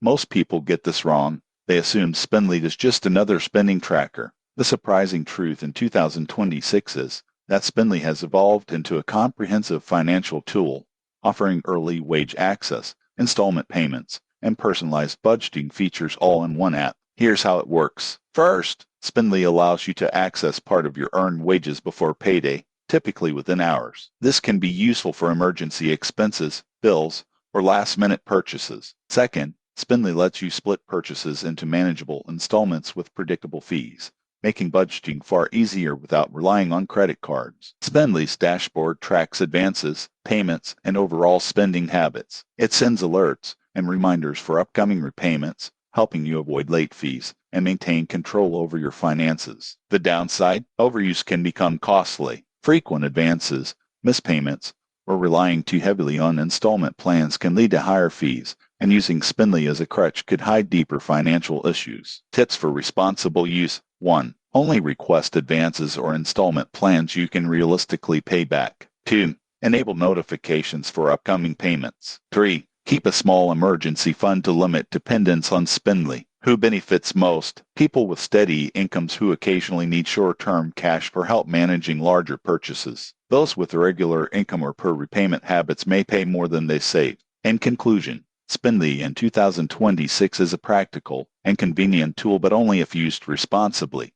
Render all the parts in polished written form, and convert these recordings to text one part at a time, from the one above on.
Most people get this wrong. They assume Spendly is just another spending tracker. The surprising truth in 2026 is that Spendly has evolved into a comprehensive financial tool, offering early wage access, installment payments, and personalized budgeting features all in one app. Here's how it works. First, Spendly allows you to access part of your earned wages before payday, typically within hours. This can be useful for emergency expenses, bills, or last-minute purchases. Second, Spendly lets you split purchases into manageable installments with predictable fees, making budgeting far easier without relying on credit cards. Spendly's dashboard tracks advances, payments, and overall spending habits. It sends alerts and reminders for upcoming repayments, helping you avoid late fees and maintain control over your finances. The downside, overuse can become costly. Frequent advances, missed payments, or relying too heavily on installment plans can lead to higher fees, and using Spendly as a crutch could hide deeper financial issues. Tips for responsible use. 1. Only request advances or installment plans you can realistically pay back. 2. Enable notifications for upcoming payments. 3. Keep a small emergency fund to limit dependence on Spendly. Who benefits most? People with steady incomes who occasionally need short-term cash for help managing larger purchases. Those with irregular income or per repayment habits may pay more than they save. In conclusion, Spendly in 2026 is a practical and convenient tool, but only if used responsibly.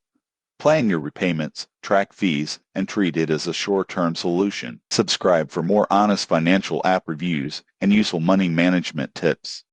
Plan your repayments, track fees, and treat it as a short-term solution. Subscribe for more honest financial app reviews and useful money management tips.